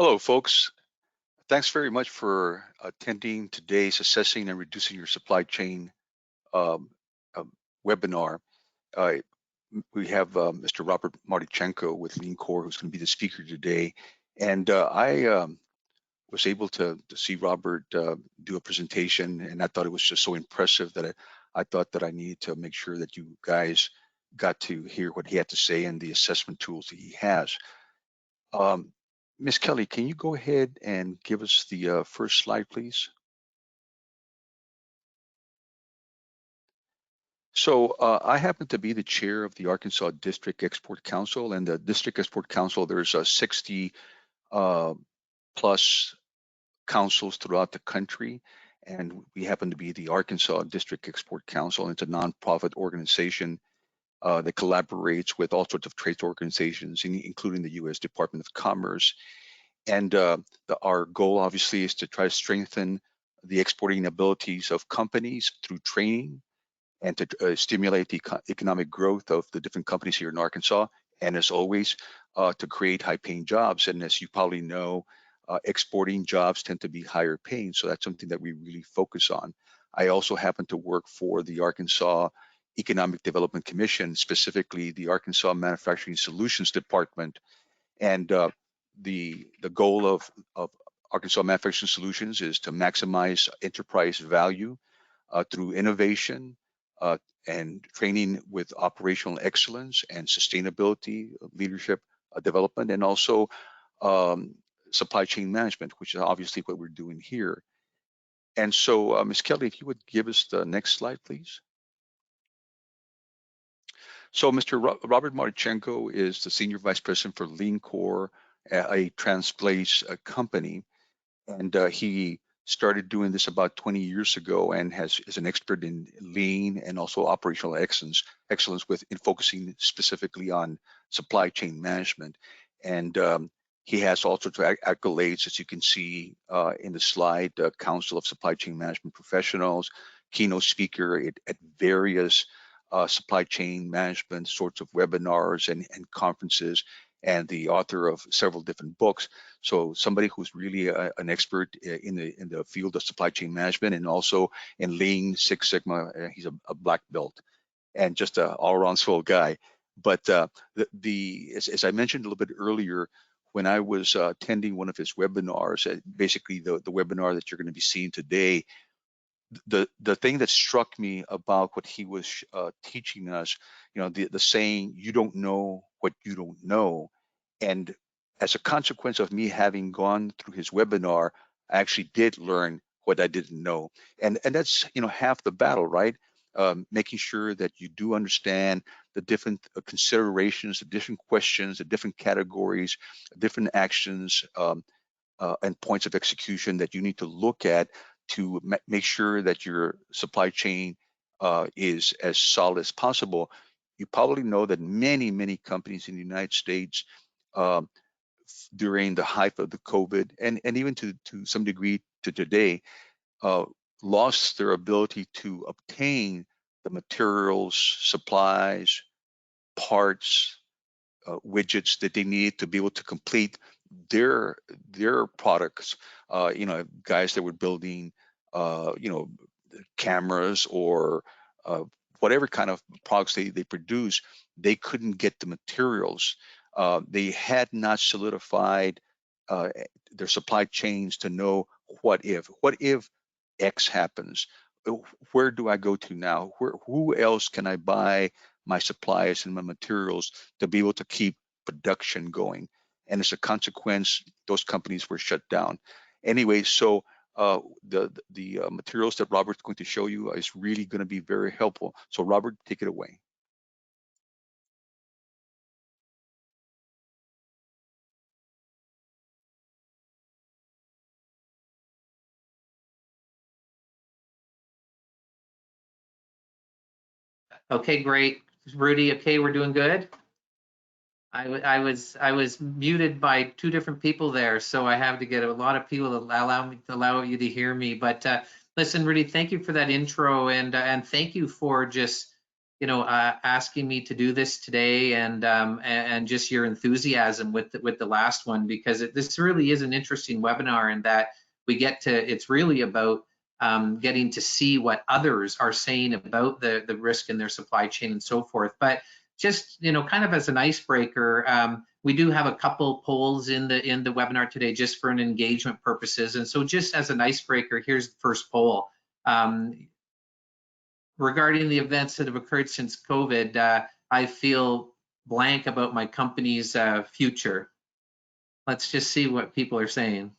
Hello, folks. Thanks very much for attending today's Assessing and Reducing Your Supply Chain um, um, webinar. Uh, we have Mr. Robert Martichenko with LeanCor, who's going to be the speaker today. And I was able to see Robert do a presentation, and I thought it was just so impressive that I thought that I needed to make sure that you guys got to hear what he had to say and the assessment tools that he has. Ms. Kelly, can you go ahead and give us the first slide, please? So I happen to be the chair of the Arkansas District Export Council, and the District Export Council, there's 60 plus councils throughout the country, and we happen to be the Arkansas District Export Council. And it's a nonprofit organization that collaborates with all sorts of trade organizations, including the U.S. Department of Commerce. And our goal, obviously, is to try to strengthen the exporting abilities of companies through training and to stimulate the economic growth of the different companies here in Arkansas. And as always, to create high-paying jobs. And as you probably know, exporting jobs tend to be higher paying. So that's something that we really focus on. I also happen to work for the Arkansas Economic Development Commission, specifically the Arkansas Manufacturing Solutions Department. And the goal of Arkansas Manufacturing Solutions is to maximize enterprise value through innovation and training with operational excellence and sustainability, leadership development, and also supply chain management, which is obviously what we're doing here. And so, Ms. Kelly, if you would give us the next slide, please. So Mr. Robert Martichenko is the Senior Vice President for LeanCor, a Transplace company. And he started doing this about 20 years ago and is an expert in lean and also operational excellence in focusing specifically on supply chain management. And he has all sorts of accolades, as you can see in the slide, Council of Supply Chain Management Professionals, keynote speaker at various supply chain management sorts of webinars and conferences, and the author of several different books. So somebody who's really an expert in the field of supply chain management and also in Lean Six Sigma. He's a black belt and just an all-around swell guy. But as I mentioned a little bit earlier, when I was attending one of his webinars, basically the webinar that you're going to be seeing today, the thing that struck me about what he was teaching us, the saying, you don't know what you don't know. And as a consequence of me having gone through his webinar, I actually did learn what I didn't know. And that's, half the battle, right? Making sure that you do understand the different considerations, the different questions, the different categories, different actions, and points of execution that you need to look at to make sure that your supply chain is as solid as possible. You probably know that many companies in the United States during the height of the COVID and even to some degree to today lost their ability to obtain the materials, supplies, parts, widgets that they need to be able to complete their products. Guys that were building cameras or whatever kind of products they produce, they couldn't get the materials. They had not solidified their supply chains to know what if X happens, where do I go to now? Who else can I buy my supplies and my materials to be able to keep production going? And as a consequence, those companies were shut down. Anyway, so the materials that Robert's going to show you is really going to be very helpful. So Robert, take it away. Okay, great, Rudy. Okay, we're doing good. I was muted by two different people there, so I have to get a lot of people to allow you to hear me. But listen, Rudy, thank you for that intro, and thank you for just asking me to do this today, and just your enthusiasm with the last one, because this really is an interesting webinar in that it's really about getting to see what others are saying about the risk in their supply chain and so forth. But just, kind of as an icebreaker, we do have a couple polls in the webinar today just for an engagement purposes. And so just as an icebreaker, here's the first poll. Regarding the events that have occurred since COVID, I feel blank about my company's future. Let's just see what people are saying.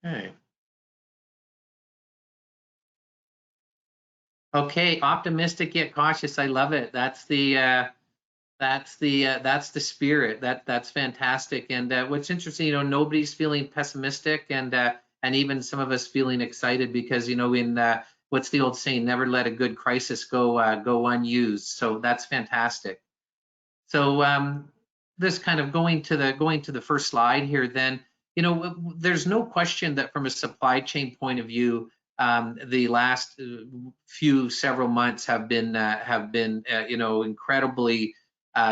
Okay. Okay, optimistic yet cautious. I love it. That's the spirit. That's fantastic. And what's interesting, nobody's feeling pessimistic, and even some of us feeling excited because, in what's the old saying, never let a good crisis go unused. So that's fantastic. So this kind of going to the first slide here, then, there's no question that from a supply chain point of view, the last several months have been incredibly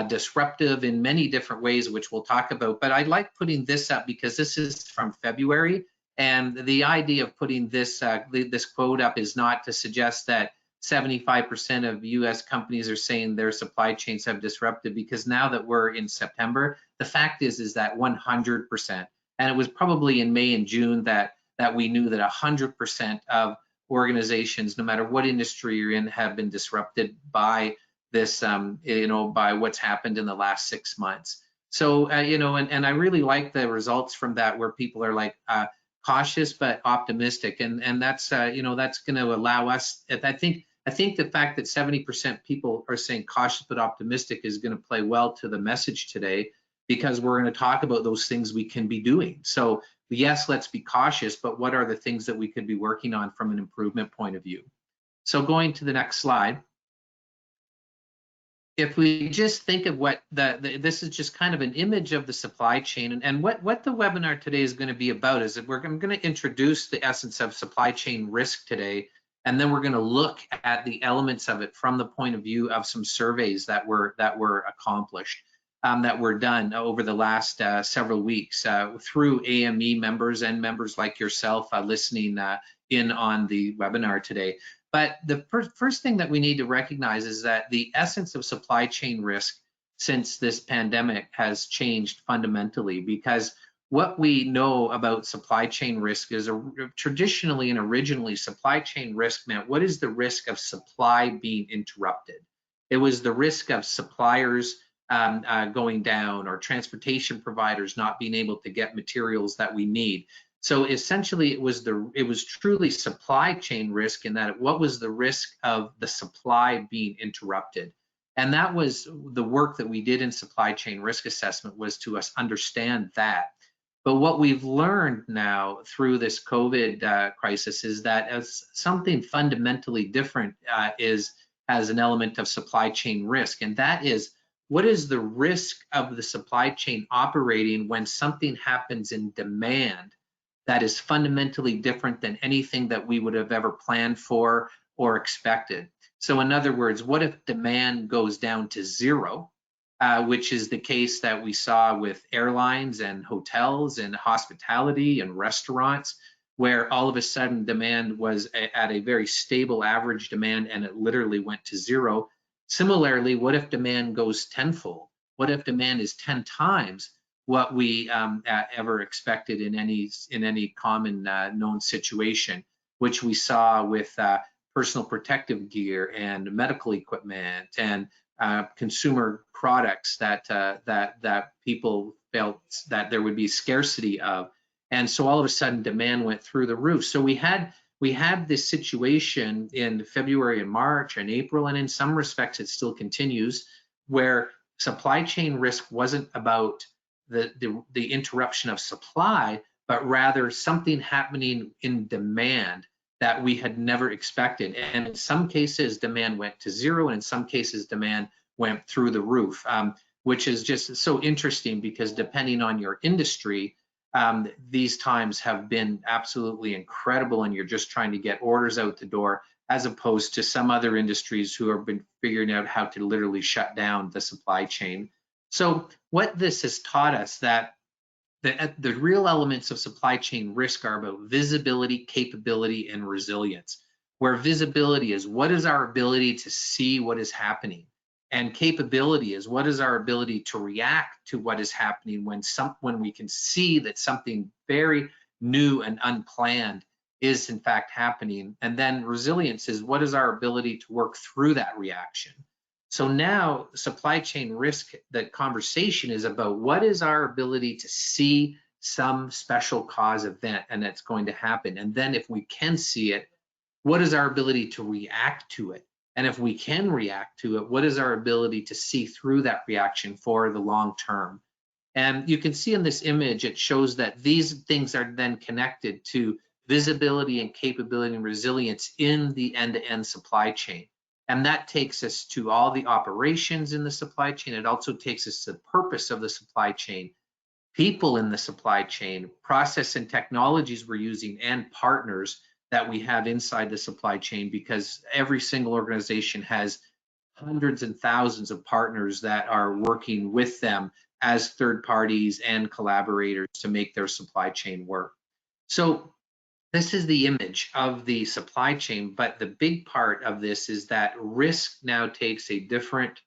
disruptive in many different ways, which we'll talk about. But I like putting this up because this is from February, and the idea of putting this quote up is not to suggest that 75% of US companies are saying their supply chains have disrupted, because now that we're in September, the fact is that 100%, and it was probably in May and June that we knew that 100% of organizations, no matter what industry you're in, have been disrupted by this, by what's happened in the last 6 months. So, and I really like the results from that, where people are like cautious but optimistic, and that's that's going to allow us. I think the fact that 70% people are saying cautious but optimistic is going to play well to the message today, because we're going to talk about those things we can be doing. So yes, let's be cautious, but what are the things that we could be working on from an improvement point of view? So going to the next slide. If we just think of what this is just kind of an image of the supply chain, and what the webinar today is going to be about is that I'm going to introduce the essence of supply chain risk today, and then we're going to look at the elements of it from the point of view of some surveys that were accomplished, that were done over the last several weeks through AME members and members like yourself listening in on the webinar today. But the first thing that we need to recognize is that the essence of supply chain risk since this pandemic has changed fundamentally, because what we know about supply chain risk is traditionally and originally, supply chain risk meant, what is the risk of supply being interrupted? It was the risk of suppliers going down, or transportation providers not being able to get materials that we need. So essentially, it was truly supply chain risk, in that what was the risk of the supply being interrupted. And that was the work that we did in supply chain risk assessment, was to understand that. But what we've learned now through this COVID crisis is that as something fundamentally different as an element of supply chain risk, and that is, what is the risk of the supply chain operating when something happens in demand that is fundamentally different than anything that we would have ever planned for or expected? So in other words, what if demand goes down to zero, which is the case that we saw with airlines and hotels and hospitality and restaurants, where all of a sudden demand was at a very stable average demand, and it literally went to zero. Similarly, what if demand goes tenfold? What if demand is 10 times what we ever expected in any common known situation, which we saw with personal protective gear and medical equipment and consumer products that people felt that there would be scarcity of, and so all of a sudden demand went through the roof. So we had this situation in February and March and April, and in some respects it still continues, where supply chain risk wasn't about the interruption of supply, but rather something happening in demand that we had never expected. And in some cases, demand went to zero, and in some cases, demand went through the roof, which is just so interesting because depending on your industry, these times have been absolutely incredible, and you're just trying to get orders out the door, as opposed to some other industries who have been figuring out how to literally shut down the supply chain. So what this has taught us that the real elements of supply chain risk are about visibility, capability, and resilience, where visibility is what is our ability to see what is happening, and capability is what is our ability to react to what is happening when we can see that something very new and unplanned is in fact happening. And then resilience is what is our ability to work through that reaction. So now supply chain risk, the conversation is about what is our ability to see some special cause event and that's going to happen. And then if we can see it, what is our ability to react to it? And if we can react to it, what is our ability to see through that reaction for the long term? And you can see in this image, it shows that these things are then connected to visibility and capability and resilience in the end-to-end supply chain. And that takes us to all the operations in the supply chain. It also takes us to the purpose of the supply chain, people in the supply chain, process and technologies we're using, and partners that we have inside the supply chain, because every single organization has hundreds and thousands of partners that are working with them as third parties and collaborators to make their supply chain work. So this is the image of the supply chain, but the big part of this is that risk now takes a different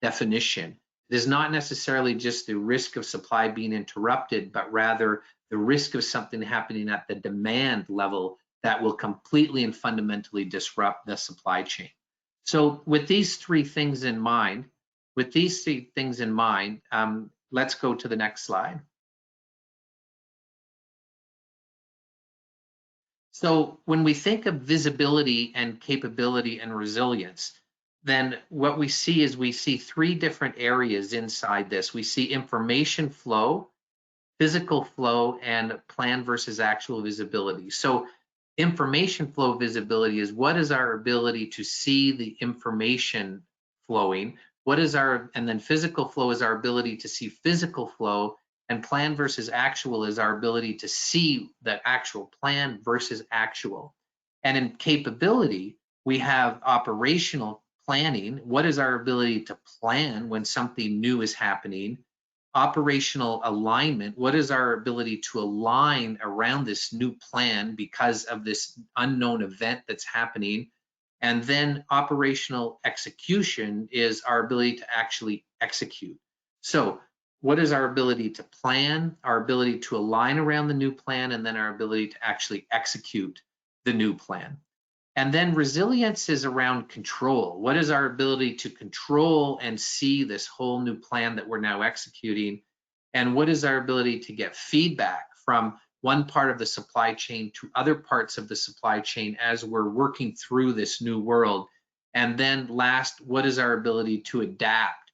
definition. It is not necessarily just the risk of supply being interrupted, but rather the risk of something happening at the demand level that will completely and fundamentally disrupt the supply chain. So with these three things in mind, let's go to the next slide. So when we think of visibility and capability and resilience, then what we see is we see three different areas inside this. We see information flow, physical flow, and plan versus actual visibility. So information flow visibility is what is our ability to see the information flowing, and then physical flow is our ability to see physical flow, and plan versus actual is our ability to see that actual plan versus actual. And in capability, we have operational planning. What is our ability to plan when something new is happening? Operational alignment. What is our ability to align around this new plan because of this unknown event that's happening? And then operational execution is our ability to actually execute. So what is our ability to plan, our ability to align around the new plan, and then our ability to actually execute the new plan? And then resilience is around control. What is our ability to control and see this whole new plan that we're now executing? And what is our ability to get feedback from one part of the supply chain to other parts of the supply chain as we're working through this new world? And then last, what is our ability to adapt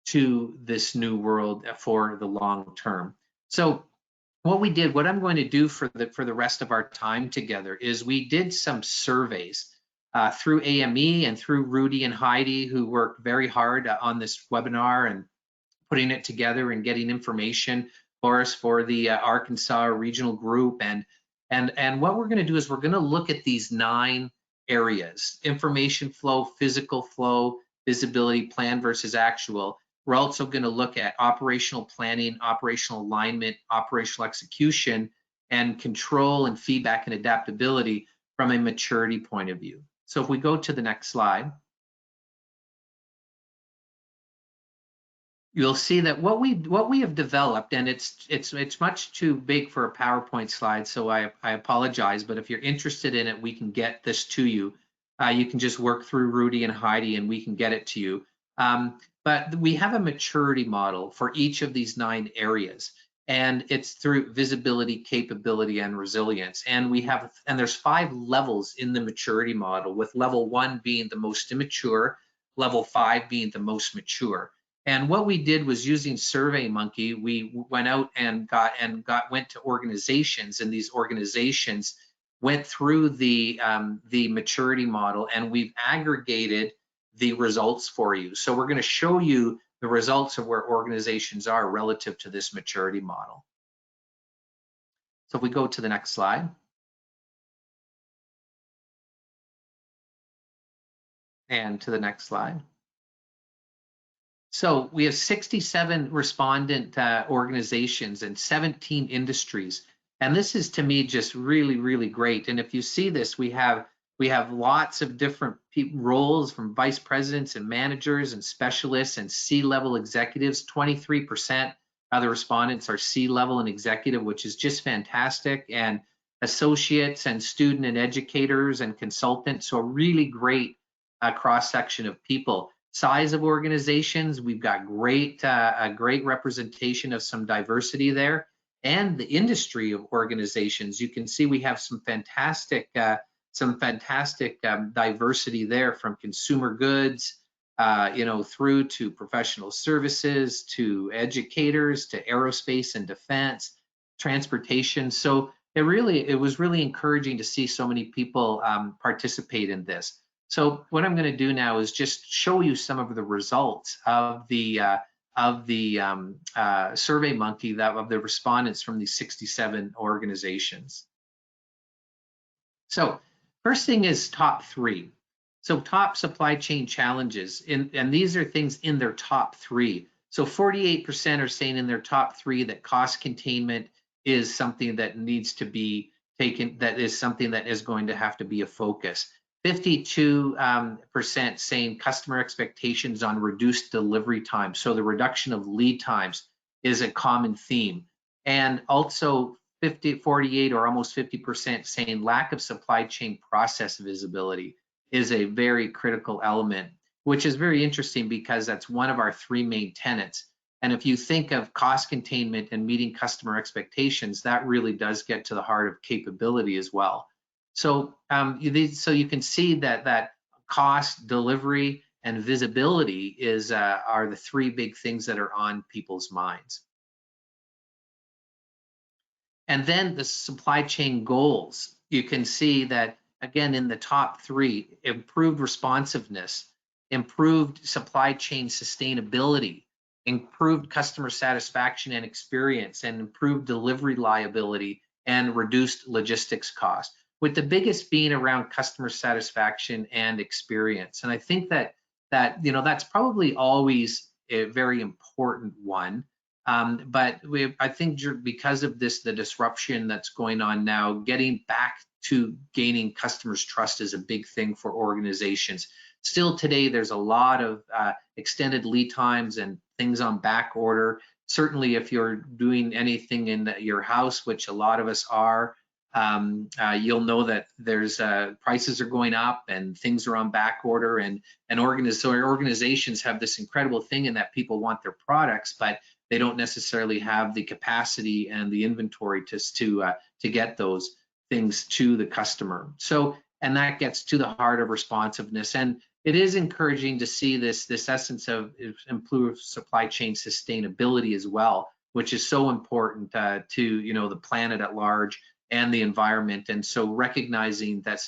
to this new world for the long term? So what I'm going to do for the rest of our time together is we did some surveys through AME and through Rudy and Heidi, who worked very hard on this webinar and putting it together and getting information for us for the Arkansas regional group. And what we're going to do is we're going to look at these 9 areas: information flow, physical flow, visibility, plan versus actual. We're also going to look at operational planning, operational alignment, operational execution, and control and feedback and adaptability from a maturity point of view. So if we go to the next slide, you'll see that what we have developed, and it's much too big for a PowerPoint slide, so I apologize, but if you're interested in it, we can get this to you. You can just work through Rudy and Heidi and we can get it to you. But we have a maturity model for each of these 9 areas, and it's through visibility, capability, and resilience. And there's 5 levels in the maturity model, with level 1 being the most immature, level 5 being the most mature. And what we did was using SurveyMonkey, we went out and went to organizations, and these organizations went through the maturity model, and we've aggregated the results for you. So we're going to show you the results of where organizations are relative to this maturity model. So if we go to the next slide. And to the next slide. So we have 67 respondent organizations and 17 industries. And this is, to me, just really, really great. And if you see this, we have lots of different roles, from vice presidents and managers and specialists and C-level executives. 23% of the respondents are C-level and executive, which is just fantastic. And associates and student and educators and consultants. So a really great cross-section of people. Size of organizations, we've got a great representation of some diversity there. And the industry of organizations, you can see we have some fantastic diversity there, from consumer goods, through to professional services, to educators, to aerospace and defense, transportation. So it was really encouraging to see so many people participate in this. So what I'm going to do now is just show you some of the results of the SurveyMonkey, of the respondents from these 67 organizations. So first thing is top 3. So top supply chain challenges, and these are things in their top 3. So 48% are saying in their top 3 that cost containment is something that needs to be taken, that is something that is going to have to be a focus. 52% saying customer expectations on reduced delivery time. So the reduction of lead times is a common theme. And also 48 or almost 50% saying lack of supply chain process visibility is a very critical element, which is very interesting because that's one of our 3 main tenets. And if you think of cost containment and meeting customer expectations, that really does get to the heart of capability as well. So you can see that cost, delivery, and visibility are the 3 big things that are on people's minds. And then the supply chain goals, you can see that, again, in the top 3, improved responsiveness, improved supply chain sustainability, improved customer satisfaction and experience, and improved delivery liability, and reduced logistics costs, with the biggest being around customer satisfaction and experience. And I think that's probably always a very important one. But I think because of the disruption that's going on now, getting back to gaining customers' trust is a big thing for organizations. Still today, there's a lot of extended lead times and things on back order. Certainly, if you're doing anything in your house, which a lot of us are, you'll know that there's prices are going up and things are on back order, and organizations have this incredible thing in that people want their products, but they don't necessarily have the capacity and the inventory to get those things to the customer. So, and that gets to the heart of responsiveness. And it is encouraging to see this essence of improved supply chain sustainability as well, which is so important to the planet at large and the environment. And so recognizing that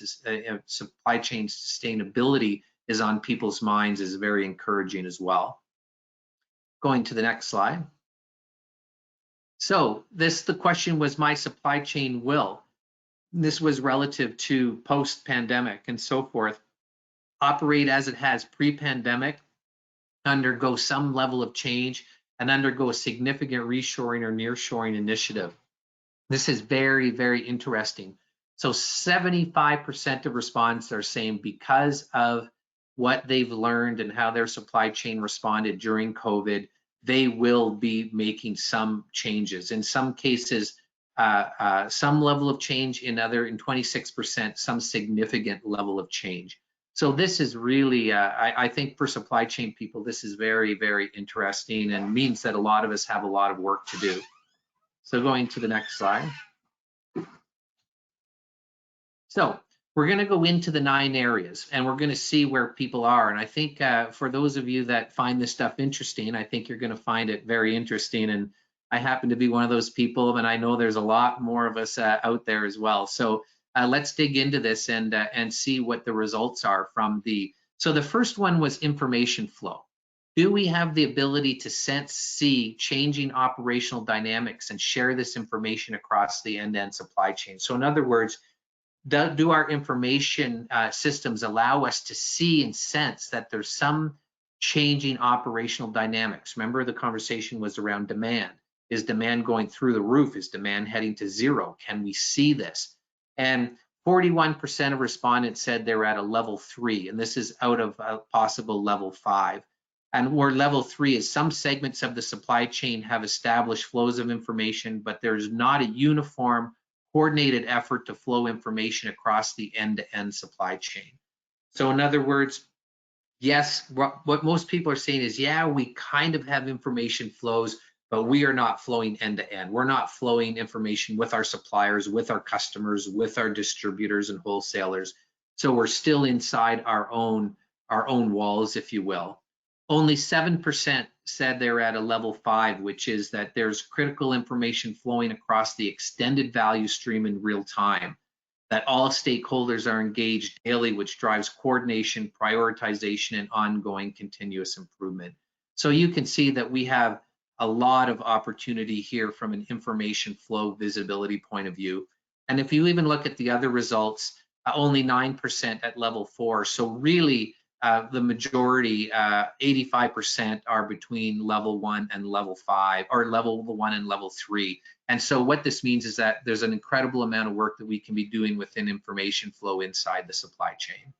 supply chain sustainability is on people's minds is very encouraging as well. Going to the next slide. So the question was, my supply chain will, this was relative to post-pandemic and so forth, operate as it has pre-pandemic, undergo some level of change, and undergo a significant reshoring or nearshoring initiative. This is very, very interesting. So 75% of respondents are saying because of what they've learned and how their supply chain responded during COVID, they will be making some changes. In some cases, some level of change, in 26%, some significant level of change. So this is really, I think for supply chain people, this is very, very interesting and means that a lot of us have a lot of work to do. So going to the next slide. So we're going to go into the 9 areas and we're going to see where people are. And I think for those of you that find this stuff interesting, I think you're going to find it very interesting. And I happen to be one of those people, and I know there's a lot more of us out there as well. So let's dig into this and see what the results are from the. So the first one was information flow. Do we have the ability to sense, see changing operational dynamics and share this information across the end-to-end supply chain? So in other words, do our information systems allow us to see and sense that there's some changing operational dynamics? Remember, the conversation was around demand. Is demand going through the roof? Is demand heading to zero? Can we see this? And 41% of respondents said they're at a level 3, and this is out of a possible level 5. And where level 3 is, some segments of the supply chain have established flows of information, but there's not a uniform, coordinated effort to flow information across the end-to-end supply chain. So in other words, yes, what most people are saying is, yeah, we kind of have information flows, but we are not flowing end-to-end. We're not flowing information with our suppliers, with our customers, with our distributors and wholesalers. So we're still inside our own walls, if you will. Only 7% said they're at a level 5, which is that there's critical information flowing across the extended value stream in real time, that all stakeholders are engaged daily, which drives coordination, prioritization, and ongoing continuous improvement. So you can see that we have a lot of opportunity here from an information flow visibility point of view. And if you even look at the other results, only 9% at level 4. So really, the majority, 85%, are between level 1 and level 5, or level 1 and level 3. And so what this means is that there's an incredible amount of work that we can be doing within information flow inside the supply chain.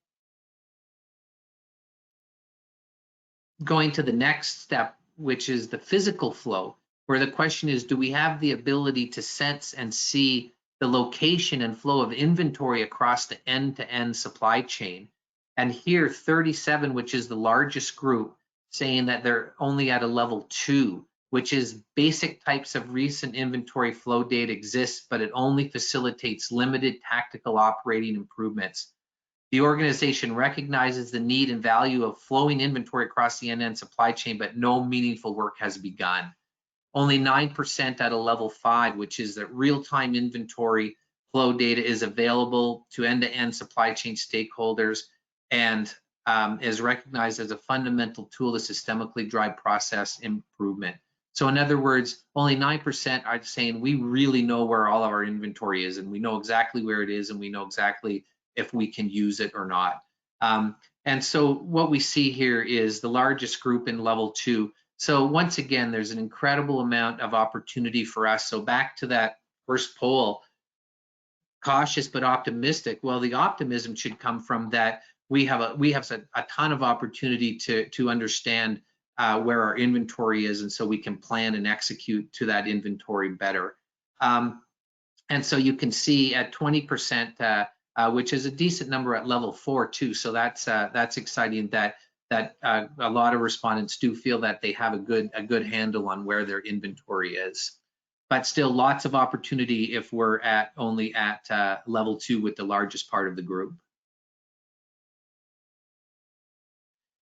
Going to the next step, which is the physical flow, where the question is, do we have the ability to sense and see the location and flow of inventory across the end-to-end supply chain? And here, 37, which is the largest group, saying that they're only at a level 2, which is basic types of recent inventory flow data exists, but it only facilitates limited tactical operating improvements. The organization recognizes the need and value of flowing inventory across the end-to-end supply chain, but no meaningful work has begun. Only 9% at a level 5, which is that real-time inventory flow data is available to end-to-end supply chain stakeholders and is recognized as a fundamental tool to systemically drive process improvement. So in other words, only 9% are saying we really know where all of our inventory is, and we know exactly where it is, and we know exactly if we can use it or not. And so what we see here is the largest group in level 2. So once again, there's an incredible amount of opportunity for us. So back to that first poll, cautious but optimistic. Well, the optimism should come from that we have a ton of opportunity to understand where our inventory is, and so we can plan and execute to that inventory better. And so you can see at 20%, which is a decent number at level 4 too. So that's exciting that a lot of respondents do feel that they have a good handle on where their inventory is. But still lots of opportunity if we're only at level 2 with the largest part of the group.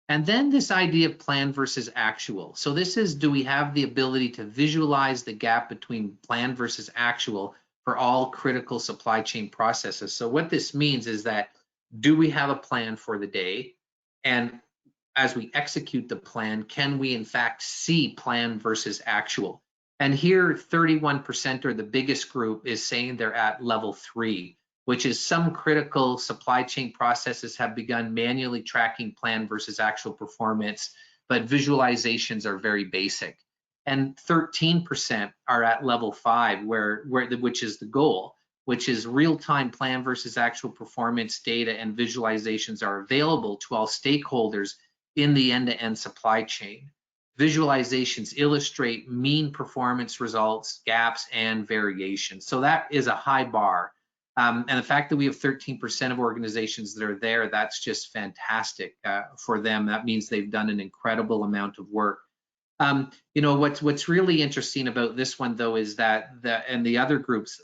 And then this idea of plan versus actual. So this is, do we have the ability to visualize the gap between plan versus actual for all critical supply chain processes? So what this means is that, do we have a plan for the day? And as we execute the plan, can we in fact see plan versus actual? And here 31%, or the biggest group, is saying they're at level 3, which is some critical supply chain processes have begun manually tracking plan versus actual performance, but visualizations are very basic. And 13% are at level 5, which is the goal, which is real-time plan versus actual performance data and visualizations are available to all stakeholders in the end-to-end supply chain. Visualizations illustrate mean performance results, gaps, and variations. So that is a high bar. And the fact that we have 13% of organizations that are there, that's just fantastic for them. That means they've done an incredible amount of work. You know, what's really interesting about this one, though, is that the other groups,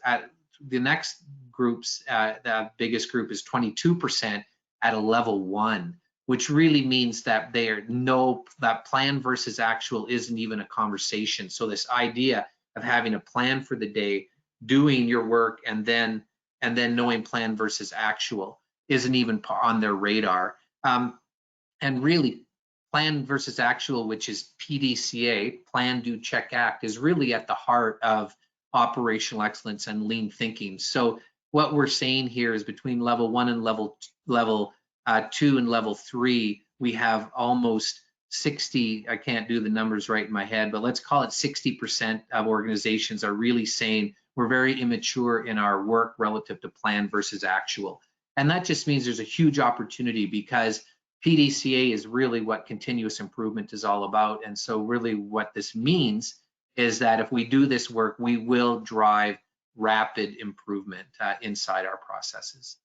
the next groups, the biggest group is 22% at a level 1, which really means that that plan versus actual isn't even a conversation. So this idea of having a plan for the day, doing your work, and then knowing plan versus actual isn't even on their radar. And really, plan versus actual, which is PDCA, plan, do, check, act, is really at the heart of operational excellence and lean thinking. So what we're saying here is between level 1 and level 2 and level 3, we have almost 60, I can't do the numbers right in my head, but let's call it 60% of organizations are really saying we're very immature in our work relative to plan versus actual. And that just means there's a huge opportunity, because PDCA is really what continuous improvement is all about. And so really what this means is that if we do this work, we will drive rapid improvement inside our processes.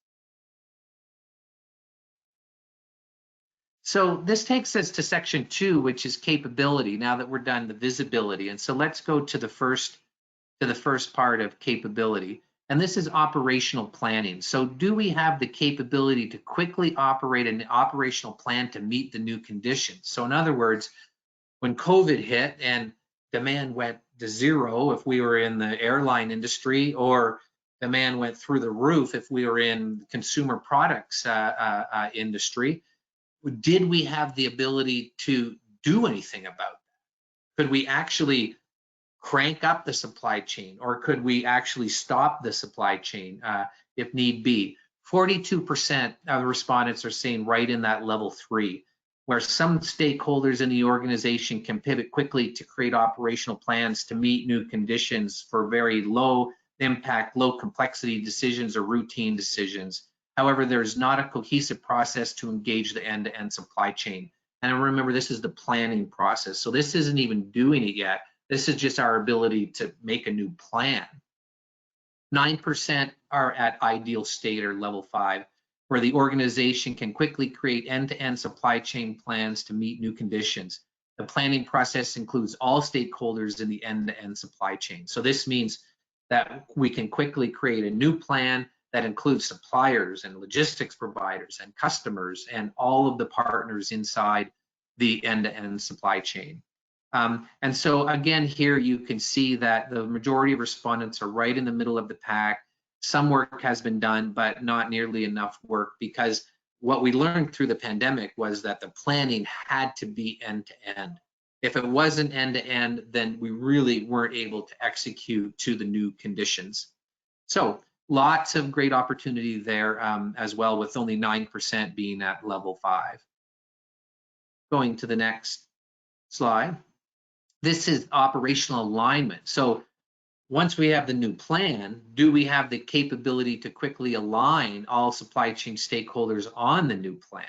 So this takes us to section 2, which is capability, now that we're done the visibility. And so let's go to the first part of capability. And this is operational planning. So do we have the capability to quickly operate an operational plan to meet the new conditions? So in other words, when COVID hit and demand went to zero if we were in the airline industry, or demand went through the roof if we were in consumer products industry, did we have the ability to do anything about that? Could we actually crank up the supply chain, or could we actually stop the supply chain if need be? 42% of the respondents are saying right in that level 3, where some stakeholders in the organization can pivot quickly to create operational plans to meet new conditions for very low impact, low complexity decisions or routine decisions. However, there's not a cohesive process to engage the end-to-end supply chain. And remember, this is the planning process. So this isn't even doing it yet. This is just our ability to make a new plan. 9% are at ideal state, or level 5, where the organization can quickly create end-to-end supply chain plans to meet new conditions. The planning process includes all stakeholders in the end-to-end supply chain. So this means that we can quickly create a new plan that includes suppliers and logistics providers and customers and all of the partners inside the end-to-end supply chain. And so again, here you can see that the majority of respondents are right in the middle of the pack. Some work has been done, but not nearly enough work, because what we learned through the pandemic was that the planning had to be end-to-end. If it wasn't end-to-end, then we really weren't able to execute to the new conditions. So lots of great opportunity there as well, with only 9% being at level 5. Going to the next slide. This is operational alignment. So once we have the new plan, do we have the capability to quickly align all supply chain stakeholders on the new plan?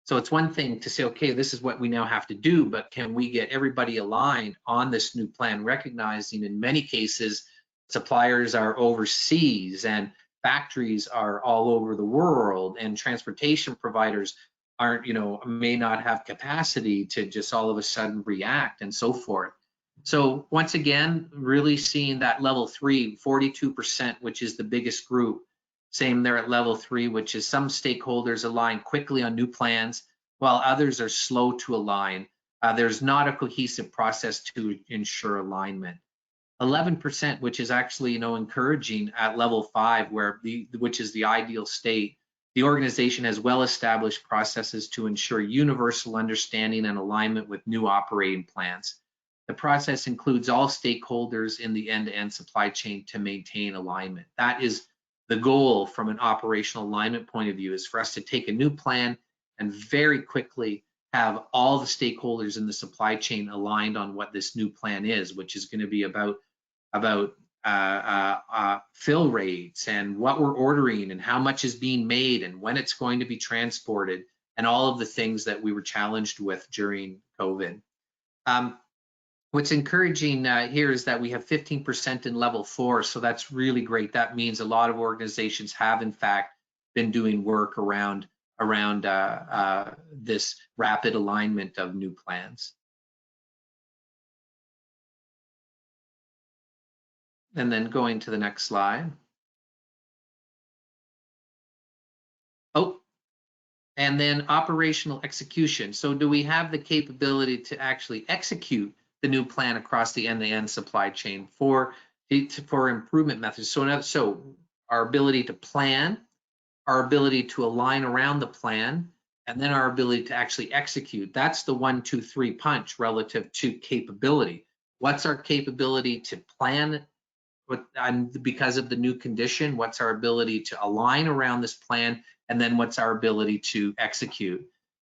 So it's one thing to say, okay, this is what we now have to do, but can we get everybody aligned on this new plan, recognizing in many cases suppliers are overseas and factories are all over the world, and transportation providers aren't, may not have capacity to just all of a sudden react, and so forth. So once again, really seeing that level 3, 42%, which is the biggest group. Same there at level 3, which is some stakeholders align quickly on new plans, while others are slow to align. There's not a cohesive process to ensure alignment. 11%, which is actually, encouraging at level 5, which is the ideal state. The organization has well-established processes to ensure universal understanding and alignment with new operating plans. The process includes all stakeholders in the end-to-end supply chain to maintain alignment. That is the goal from an operational alignment point of view, is for us to take a new plan and very quickly have all the stakeholders in the supply chain aligned on what this new plan is, which is going to be about fill rates and what we're ordering and how much is being made and when it's going to be transported, and all of the things that we were challenged with during COVID. What's encouraging here is that we have 15% in level 4, so that's really great. That means a lot of organizations have in fact been doing work around this rapid alignment of new plans. And then going to the next slide. Oh, and then operational execution. So do we have the capability to actually execute the new plan across the end-to-end supply chain for improvement methods? So our ability to plan, our ability to align around the plan, and then our ability to actually execute. That's the 1, 2, 3 punch relative to capability. What's our capability to plan because of the new condition? What's our ability to align around this plan? And then what's our ability to execute?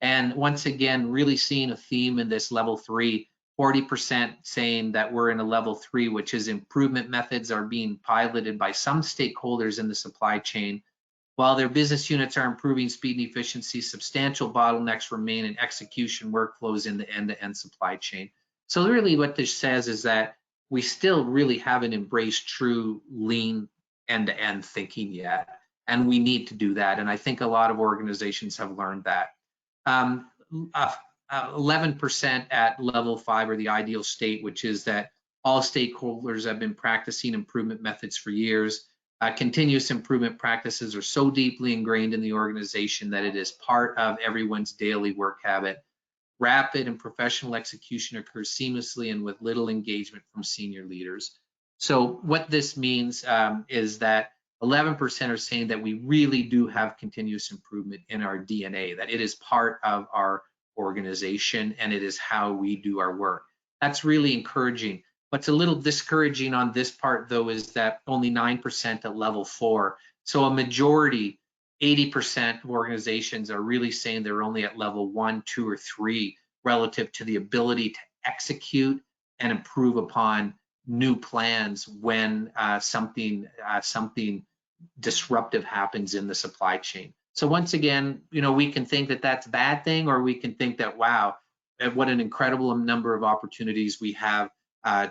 And once again, really seeing a theme in this level 3, 40% saying that we're in a level 3, which is improvement methods are being piloted by some stakeholders in the supply chain. While their business units are improving speed and efficiency, substantial bottlenecks remain in execution workflows in the end-to-end supply chain. So really what this says is that we still really haven't embraced true lean end-to-end thinking yet, and we need to do that. And I think a lot of organizations have learned that. 11% at level 5 are the ideal state, which is that all stakeholders have been practicing improvement methods for years. Continuous improvement practices are so deeply ingrained in the organization that it is part of everyone's daily work habit. Rapid and professional execution occurs seamlessly and with little engagement from senior leaders. So what this means is that 11% are saying that we really do have continuous improvement in our DNA, that it is part of our organization and it is how we do our work. That's really encouraging. What's a little discouraging on this part, though, is that only 9% at level 4. So a majority, 80% of organizations are really saying they're only at level 1, 2, or 3 relative to the ability to execute and improve upon new plans when something disruptive happens in the supply chain. So once again, we can think that that's a bad thing, or we can think that, wow, what an incredible number of opportunities we have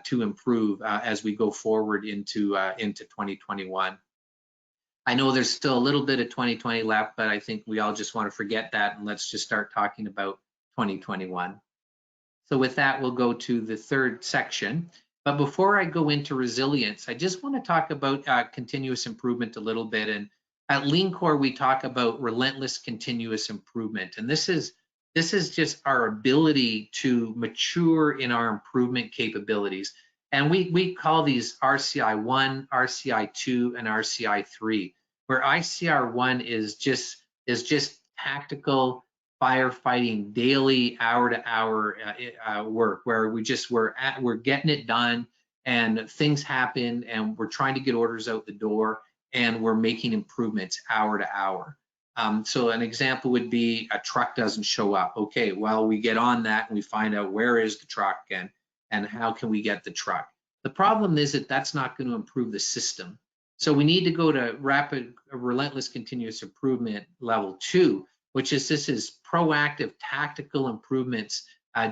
to improve as we go forward into 2021. I know there's still a little bit of 2020 left, but I think we all just want to forget that and let's just start talking about 2021. So with that, we'll go to the third section. But before I go into resilience, I just want to talk about continuous improvement a little bit. And at LeanCor, we talk about relentless continuous improvement. And this is just our ability to mature in our improvement capabilities. And we call these RCI 1, RCI 2, and RCI 3, where ICR 1 is just tactical firefighting, daily, hour-to-hour work, where we're getting it done, and things happen, and we're trying to get orders out the door, and we're making improvements hour to hour. So an example would be a truck doesn't show up. Okay, well, we get on that and we find out where is the truck and how can we get the truck. The problem is that that's not going to improve the system. So we need to go to relentless continuous improvement level 2, which is this is proactive tactical improvements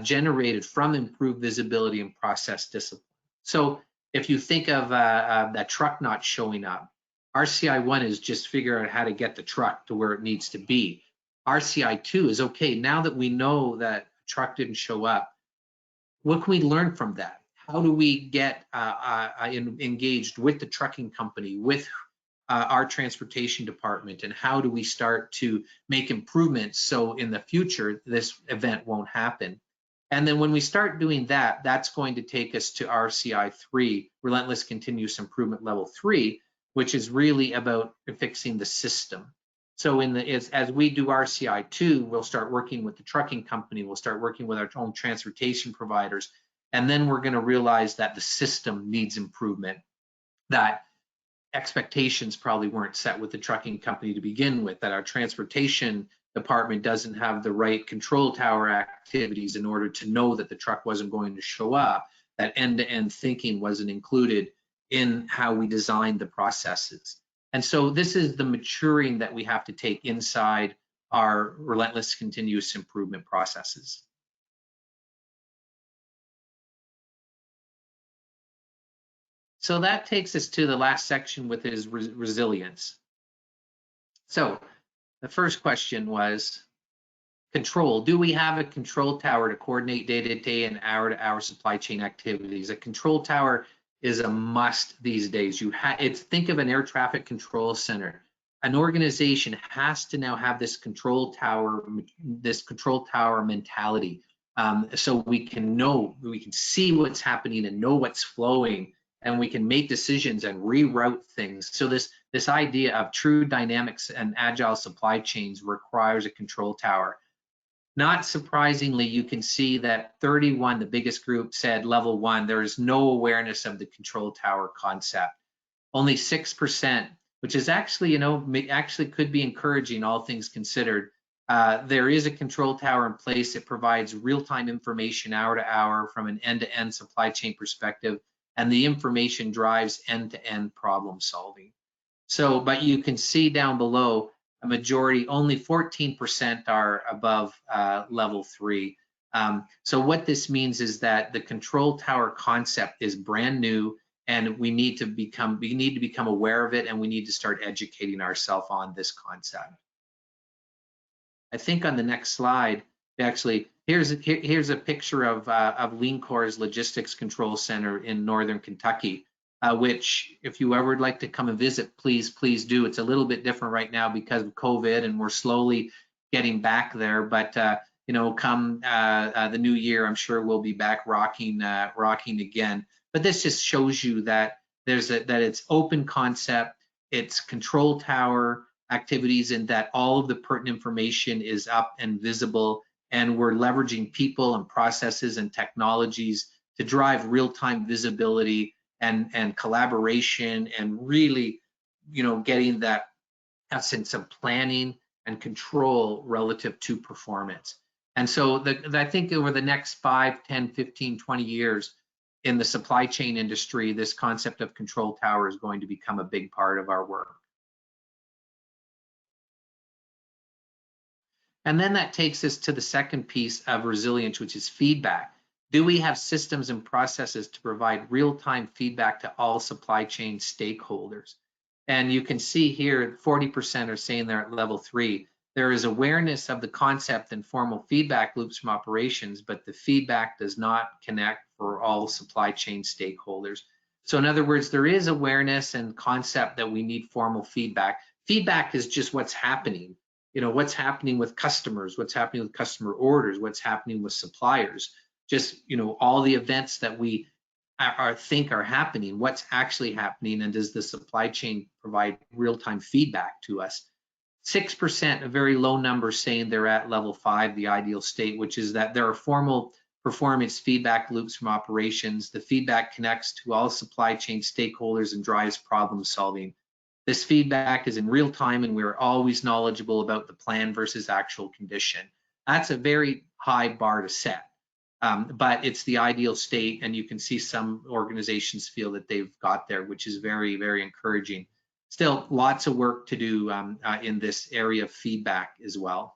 generated from improved visibility and process discipline. So if you think of that truck not showing up, RCI 1 is just figure out how to get the truck to where it needs to be. RCI 2 is, okay, now that we know that a truck didn't show up, what can we learn from that? How do we get engaged with the trucking company, with our transportation department, and how do we start to make improvements so in the future this event won't happen? And then when we start doing that, that's going to take us to RCI 3, Relentless Continuous Improvement Level 3, which is really about fixing the system. So as we do RCI 2, we'll start working with the trucking company, we'll start working with our own transportation providers, and then we're going to realize that the system needs improvement, that expectations probably weren't set with the trucking company to begin with, that our transportation department doesn't have the right control tower activities in order to know that the truck wasn't going to show up, that end-to-end thinking wasn't included in how we designed the processes. And so this is the maturing that we have to take inside our relentless continuous improvement processes. So that takes us to the last section, with is resilience. So the first question was control. Do we have a control tower to coordinate day-to-day and hour-to-hour supply chain activities? A control tower is a must these days. Think of an air traffic control center. an organization has to now have this control tower mentality. So we can see what's happening and know what's flowing, and we can make decisions and reroute things. So this idea of true dynamics and agile supply chains requires a control tower. Not surprisingly, you can see that 31, the biggest group, said level 1, there is no awareness of the control tower concept. Only 6%, which is actually, actually could be encouraging, all things considered. There is a control tower in place. It provides real-time information hour to hour from an end-to-end supply chain perspective, and the information drives end-to-end problem solving. So, but you can see down below, a majority, only 14% are above level 3. So what this means is that the control tower concept is brand new, and we need to become aware of it, and we need to start educating ourselves on this concept. I think on the next slide, actually, here's a picture of LeanCor's Logistics Control Center in Northern Kentucky, which, if you ever would like to come and visit, please do. It's a little bit different right now because of COVID, and we're slowly getting back there. But come the new year, I'm sure we'll be back rocking again. But this just shows you that that it's open concept, it's control tower activities, and that all of the pertinent information is up and visible, and we're leveraging people and processes and technologies to drive real-time visibility and collaboration, and really, getting that essence of planning and control relative to performance. And so I think over the next 5, 10, 15, 20 years in the supply chain industry, this concept of control tower is going to become a big part of our work. And then that takes us to the second piece of resilience, which is feedback. Do we have systems and processes to provide real-time feedback to all supply chain stakeholders? And you can see here, 40% are saying they're at level 3. There is awareness of the concept and formal feedback loops from operations, but the feedback does not connect for all supply chain stakeholders. So in other words, there is awareness and concept that we need formal feedback. Feedback is just what's happening. What's happening with customers, what's happening with customer orders, what's happening with suppliers, just, all the events that we think are happening, what's actually happening, and does the supply chain provide real-time feedback to us? 6%, a very low number, saying they're at level 5, the ideal state, which is that there are formal performance feedback loops from operations. The feedback connects to all supply chain stakeholders and drives problem solving. This feedback is in real time, and we're always knowledgeable about the plan versus actual condition. That's a very high bar to set, but it's the ideal state, and you can see some organizations feel that they've got there, which is very, very encouraging. Still, lots of work to do in this area of feedback as well.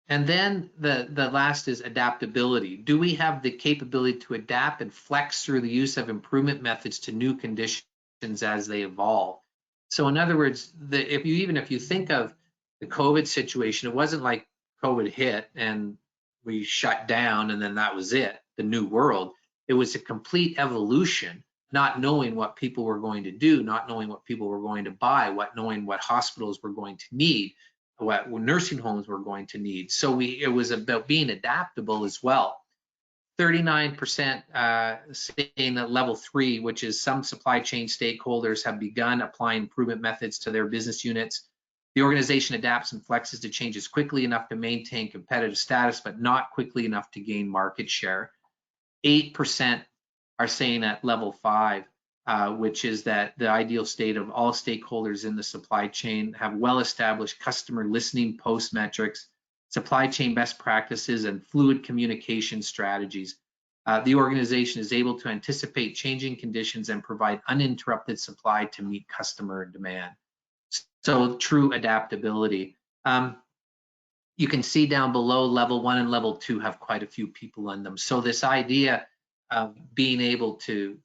And then the last is adaptability. Do we have the capability to adapt and flex through the use of improvement methods to new conditions as they evolve? So in other words, if you think of the COVID situation, it wasn't like COVID hit and we shut down and then that was it, the new world. It was a complete evolution, not knowing what people were going to do, not knowing what people were going to buy, knowing what hospitals were going to need, what nursing homes were going to need. So it was about being adaptable as well. 39% saying that level 3, which is some supply chain stakeholders have begun applying improvement methods to their business units. The organization adapts and flexes to changes quickly enough to maintain competitive status, but not quickly enough to gain market share. 8% are saying at level 5, which is that the ideal state of all stakeholders in the supply chain have well-established customer listening post metrics, supply chain best practices, and fluid communication strategies. The organization is able to anticipate changing conditions and provide uninterrupted supply to meet customer demand. So true adaptability. You can see down below, level 1 and level 2 have quite a few people in them. So this idea of being able to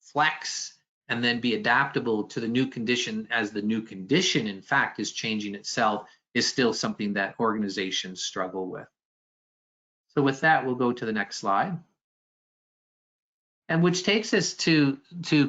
flex and then be adaptable to the new condition, as the new condition in fact is changing itself, is still something that organizations struggle with. So with that, we'll go to the next slide. And which takes us to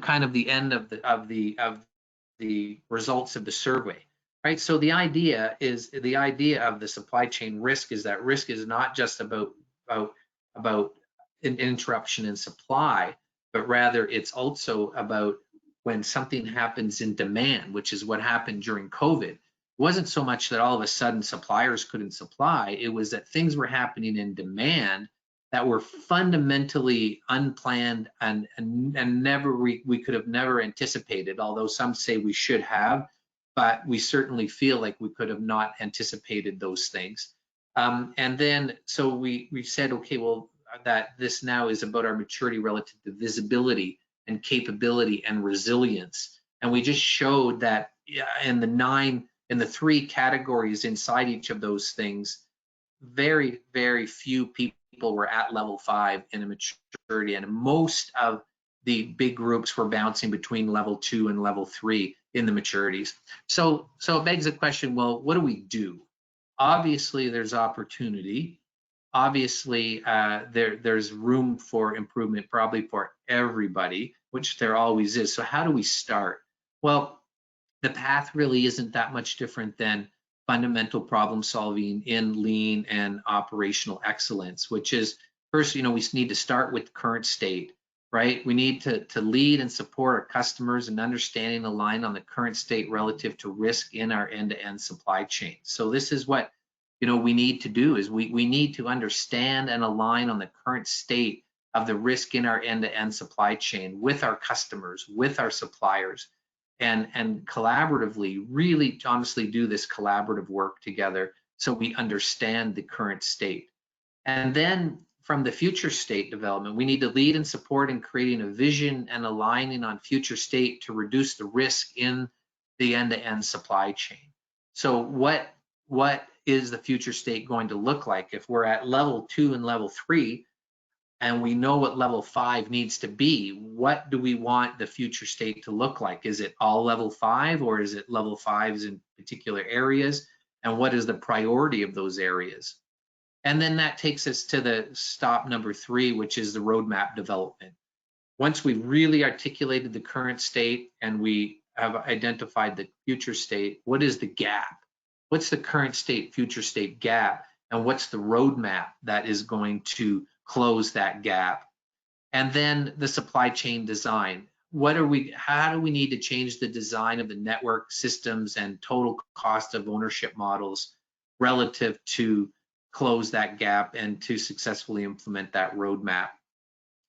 kind of the end of the results of the survey, right? So the idea of the supply chain risk is that risk is not just about an interruption in supply, but rather it's also about when something happens in demand, which is what happened during COVID. It wasn't so much that all of a sudden suppliers couldn't supply, it was that things were happening in demand that were fundamentally unplanned and never we could have never anticipated, although some say we should have, but we certainly feel like we could have not anticipated those things. And then so we said, okay, well, that this now is about our maturity relative to visibility and capability and resilience. And we just showed that in the 3 categories inside each of those things, very, very few people were at level 5 in a maturity, and most of the big groups were bouncing between level 2 and level 3 in the maturities. So it begs the question, well, what do we do? Obviously, there's opportunity. Obviously, there's room for improvement, probably for everybody, which there always is. So how do we start? Well, the path really isn't that much different than fundamental problem solving in lean and operational excellence, which is first, we need to start with the current state, right? We need to lead and support our customers in understanding, align on the current state relative to risk in our end-to-end supply chain. So this is what we need to do is we need to understand and align on the current state of the risk in our end-to-end supply chain with our customers, with our suppliers, and collaboratively, really honestly do this collaborative work together so we understand the current state. And then from the future state development, we need to lead and support in creating a vision and aligning on future state to reduce the risk in the end-to-end supply chain. So what is the future state going to look like? If we're at level 2 and level 3, and we know what level 5 needs to be, what do we want the future state to look like? Is it all level 5, or is it level 5s in particular areas? And what is the priority of those areas? And then that takes us to the stop number 3, which is the roadmap development. Once we've really articulated the current state and we have identified the future state, what is the gap? What's the current state, future state gap? And what's the roadmap that is going to close that gap? And then the supply chain design. How do we need to change the design of the network systems and total cost of ownership models relative to close that gap and to successfully implement that roadmap?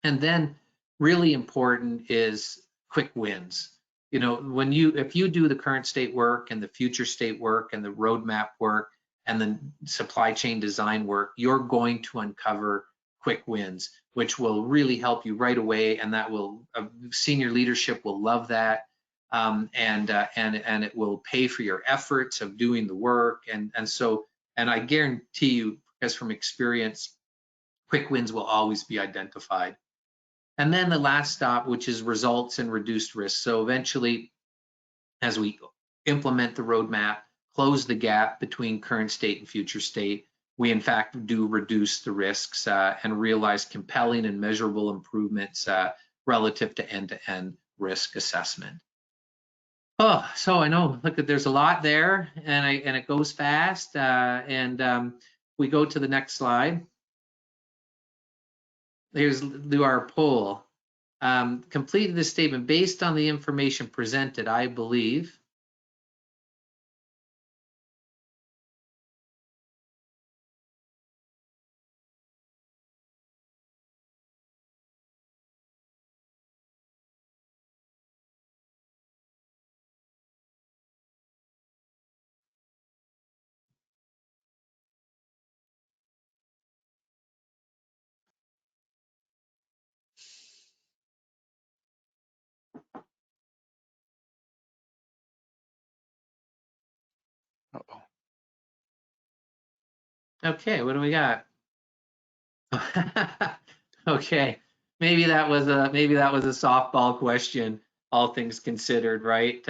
And then really important is quick wins. If you do the current state work and the future state work and the roadmap work and the supply chain design work, you're going to uncover quick wins, which will really help you right away, and that will senior leadership will love that, and it will pay for your efforts of doing the work, and I guarantee you, because from experience, quick wins will always be identified. And then the last stop, which is results and reduced risk. So eventually, as we implement the roadmap, close the gap between current state and future state, we in fact do reduce the risks and realize compelling and measurable improvements relative to end-to-end risk assessment. Oh, so I know, look, there's a lot there, and it goes fast. We go to the next slide. Here's do our poll. Completed this statement based on the information presented, I believe. Uh-oh. Okay, what do we got? Okay, maybe that was a softball question, all things considered, right?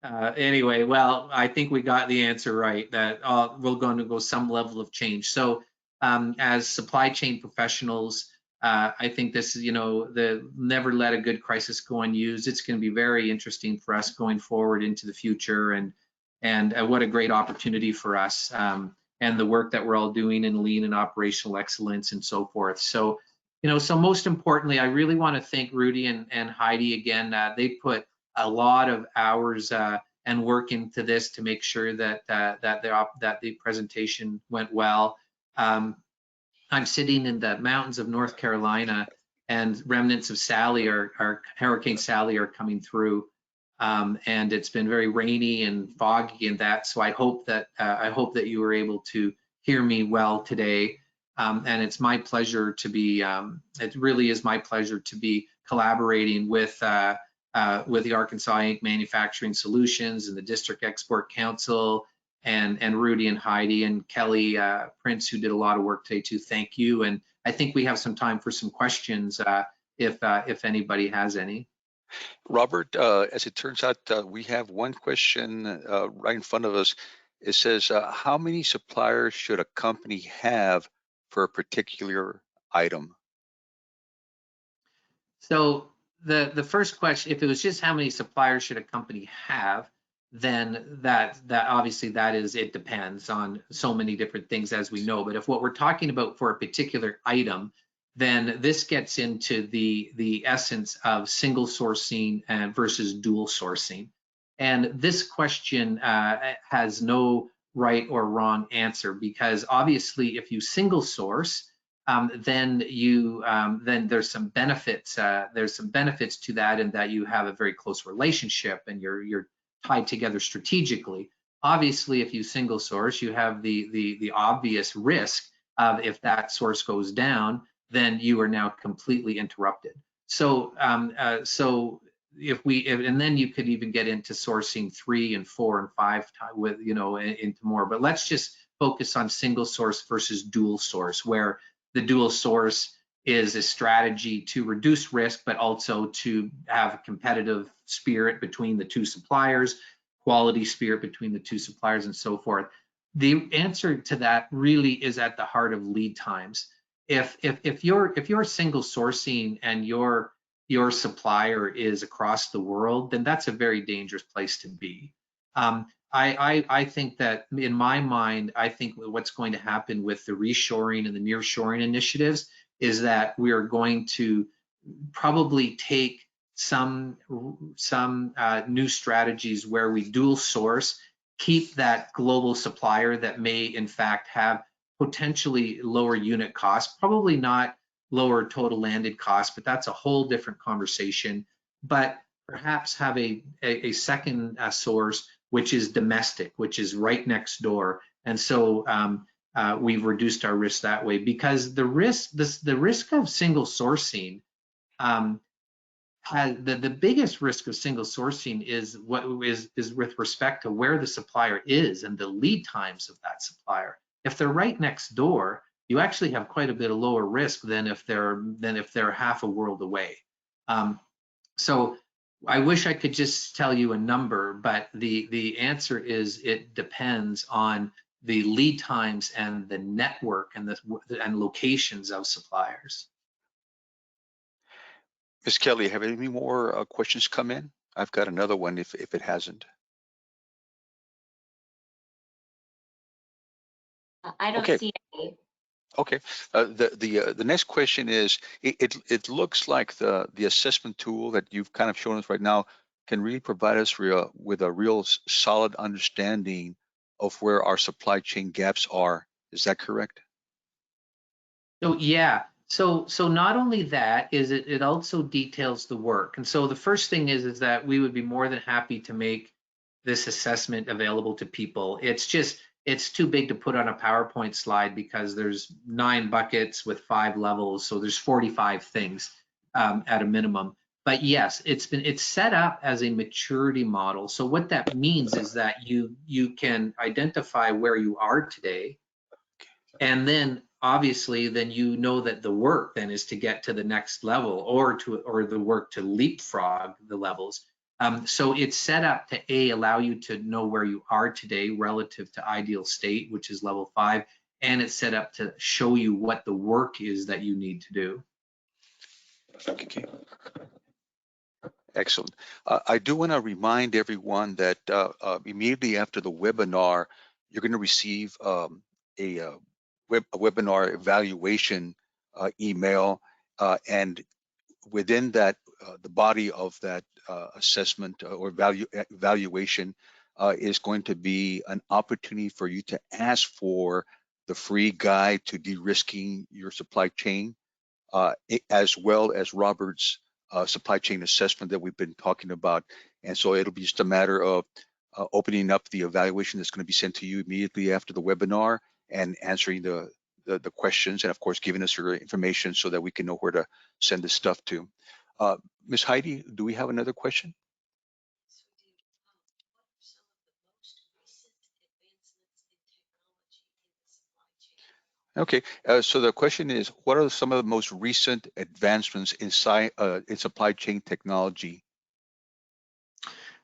Anyway, well, I think we got the answer right, that we're going to go some level of change. So as supply chain professionals, I think this is, the never let a good crisis go unused. It's going to be very interesting for us going forward into the future, and what a great opportunity for us, and the work that we're all doing in lean and operational excellence and so forth. So, so most importantly, I really want to thank Rudy and Heidi again. They put a lot of hours and work into this to make sure that the presentation went well. I'm sitting in the mountains of North Carolina, and remnants of Hurricane Sally are coming through, and it's been very rainy and foggy and that. So I hope that you were able to hear me well today. And it's my pleasure to be. It really is my pleasure to be collaborating with the Arkansas Inc. Manufacturing Solutions and the District Export Council, and Rudy and Heidi and Kelly Prince, who did a lot of work today too. Thank you. And I think we have some time for some questions if anybody has any. Robert, as it turns out, we have one question right in front of us. It says, how many suppliers should a company have for a particular item? So the first question, if it was just how many suppliers should a company have, then that obviously it depends on so many different things, as we know. But if what we're talking about for a particular item, then this gets into the essence of single sourcing and versus dual sourcing. And this question has no right or wrong answer, because obviously if you single source, then there's some benefits. There's some benefits to that, in that you have a very close relationship and you're tied together strategically. Obviously, if you single source, you have the obvious risk of, if that source goes down, then you are now completely interrupted. So and then you could even get into sourcing 3 and 4 and 5 with into more. But let's just focus on single source versus dual source, where the dual source is a strategy to reduce risk, but also to have a competitive spirit between the two suppliers, quality spirit between the two suppliers, and so forth. The answer to that really is at the heart of lead times. If you're single sourcing and your supplier is across the world, then that's a very dangerous place to be. I think that, in my mind, I think what's going to happen with the reshoring and the nearshoring initiatives is that we are going to probably take some new strategies where we dual source, keep that global supplier that may in fact have potentially lower unit costs, probably not lower total landed costs, but that's a whole different conversation. But perhaps have a second source, which is domestic, which is right next door. And so we've reduced our risk that way, because the risk of single sourcing, the biggest risk of single sourcing is with respect to where the supplier is and the lead times of that supplier. If they're right next door, you actually have quite a bit of lower risk than if they're half a world away. So I wish I could just tell you a number, but the answer is it depends on the lead times and the network and locations of suppliers. Ms. Kelly, have any more questions come in? I've got another one if it hasn't. I don't see any. Okay. The next question is, it looks like the assessment tool that you've kind of shown us right now can really provide us with a real solid understanding of where our supply chain gaps are. Is that correct? So yeah. So not only that, is it also details the work. And so the first thing is that we would be more than happy to make this assessment available to people. It's too big to put on a PowerPoint slide, because there's 9 buckets with 5 levels, so there's 45 things at a minimum. But yes, it's set up as a maturity model. So what that means is that you can identify where you are today, and then obviously then you know that the work then is to get to the next level, or the work to leapfrog the levels. So it's set up to allow you to know where you are today relative to ideal state, which is level 5, and it's set up to show you what the work is that you need to do. Okay. Excellent. I do want to remind everyone that immediately after the webinar, you're going to receive a webinar evaluation email, and within that, the body of that assessment or evaluation is going to be an opportunity for you to ask for the free guide to de-risking your supply chain, as well as Robert's supply chain assessment that we've been talking about. And so it'll be just a matter of opening up the evaluation that's going to be sent to you immediately after the webinar and answering the questions, and of course giving us your information so that we can know where to send this stuff to. Ms. Heidi, do we have another question? Okay, so the question is, what are some of the most recent advancements in supply chain technology?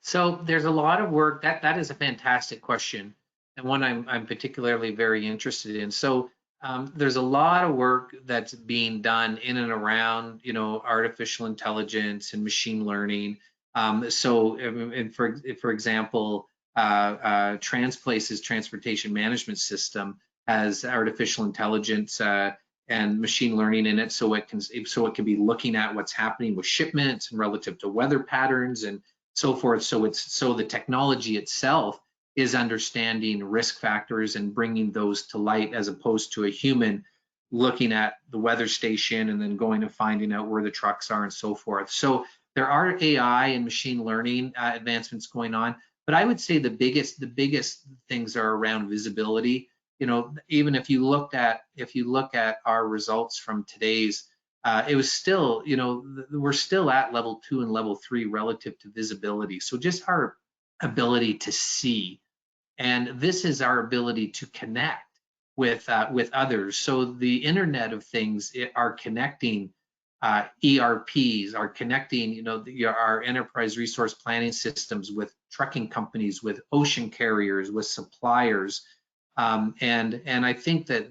So there's a lot of work that is a fantastic question, and one I'm particularly very interested in. So there's a lot of work that's being done in and around, artificial intelligence and machine learning. And for example, Transplace's transportation management system has artificial intelligence and machine learning in it, so it can be looking at what's happening with shipments and relative to weather patterns and so forth. So the technology itself is understanding risk factors and bringing those to light, as opposed to a human looking at the weather station and then going and finding out where the trucks are and so forth. So there are AI and machine learning advancements going on, but I would say the biggest things are around visibility. Even if you look at our results from today's, it was still, we're still at level 2 and level 3 relative to visibility. So just our ability to see, and this is our ability to connect with others. So the Internet of Things are connecting ERPs, are connecting, our enterprise resource planning systems with trucking companies, with ocean carriers, with suppliers. And I think that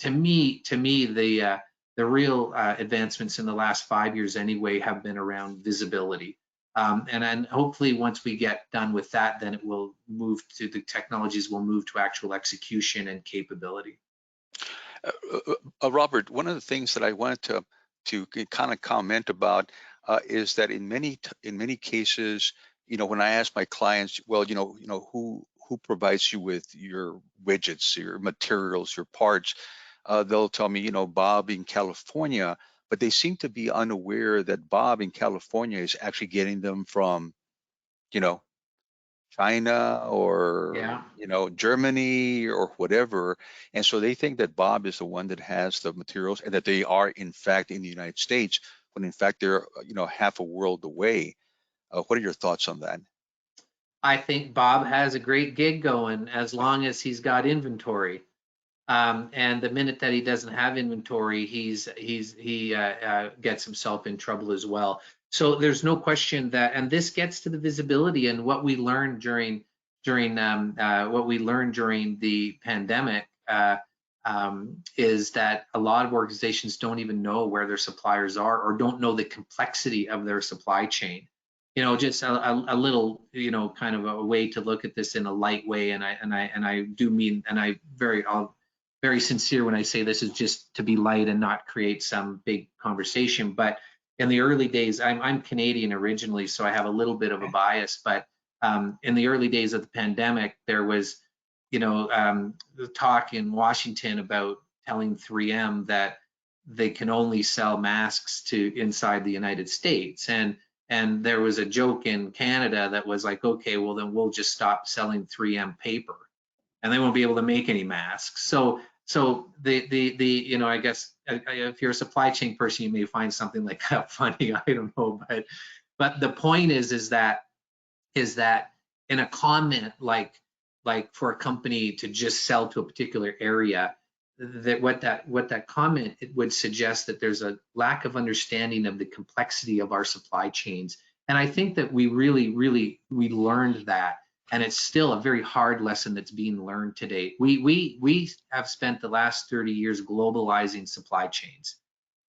to me the real advancements in the last 5 years anyway have been around visibility. And then hopefully once we get done with that, then the technologies will move to actual execution and capability. Robert, one of the things that I wanted to kind of comment about is that in many cases, when I ask my clients, well, who provides you with your widgets, your materials, your parts, they'll tell me, Bob in California, but they seem to be unaware that Bob in California is actually getting them from, China or, Germany or whatever. And so they think that Bob is the one that has the materials and that they are in fact in the United States, when in fact they're, half a world away. What are your thoughts on that? I think Bob has a great gig going as long as he's got inventory. And the minute that he doesn't have inventory, he gets himself in trouble as well. So there's no question that, and this gets to the visibility and what we learned during the pandemic is that a lot of organizations don't even know where their suppliers are or don't know the complexity of their supply chain. Just a little, kind of a way to look at this in a light way, and I do mean, and I'll very sincere when I say this is just to be light and not create some big conversation. But in the early days, I'm Canadian originally, so I have a little bit of a bias. But in the early days of the pandemic, there was, the talk in Washington about telling 3M that they can only sell masks to inside the United States. And there was a joke in Canada that was like, okay, well then we'll just stop selling 3M paper, and they won't be able to make any masks. So I guess if you're a supply chain person, you may find something like that funny. I don't know, but the point is that in a comment like for a company to just sell to a particular area, that what that comment, it would suggest that there's a lack of understanding of the complexity of our supply chains. And I think that we really learned that. And it's still a very hard lesson that's being learned today. We have spent the last 30 years globalizing supply chains.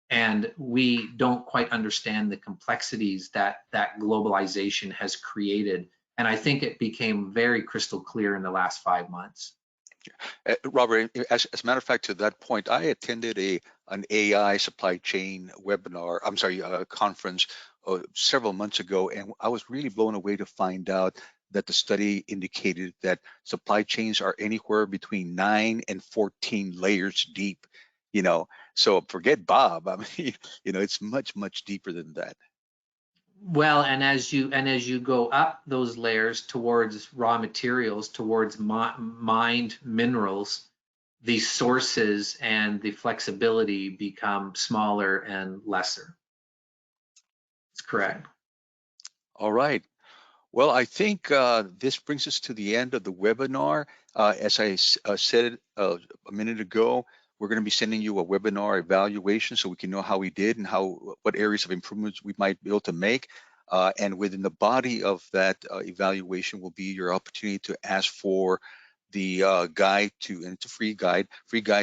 And we don't quite understand the complexities that globalization has created. And I think it became very crystal clear in the last 5 months. Robert, as a matter of fact, to that point, I attended an AI supply chain webinar, I'm sorry, conference several months ago, and I was really blown away to find out that the study indicated that supply chains are anywhere between 9 and 14 layers deep, you know. So forget Bob. I mean, you know, it's much, much deeper than that. Well, and as you go up those layers towards raw materials, towards mined minerals, the sources and the flexibility become smaller and lesser. That's correct. All right. Well, I think this brings us to the end of the webinar. As I said a minute ago, we're going to be sending you a webinar evaluation so we can know how we did and what areas of improvements we might be able to make. And within the body of that evaluation will be your opportunity to ask for the guide and it's a free guide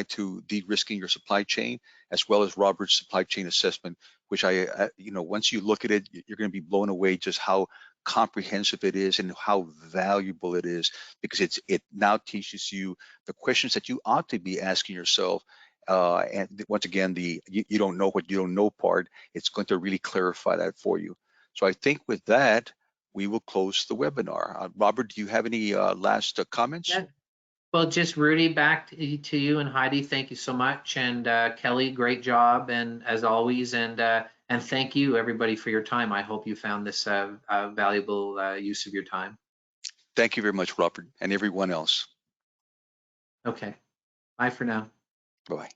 to de-risking your supply chain, as well as Robert's supply chain assessment, which once you look at it, you're going to be blown away just how comprehensive it is and how valuable it is, because it now teaches you the questions that you ought to be asking yourself. And once again, you don't know what you don't know part, it's going to really clarify that for you. So I think with that, we will close the webinar. Robert, do you have any last comments? Yeah. Well, just Rudy, back to you, and Heidi, thank you so much, and Kelly, great job, and as always, and thank you everybody for your time. I hope you found this a valuable use of your time. Thank you very much, Robert, and everyone else. Okay, bye for now. Bye.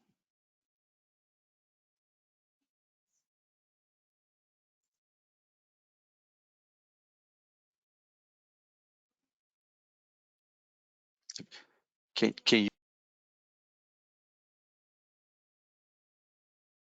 Can you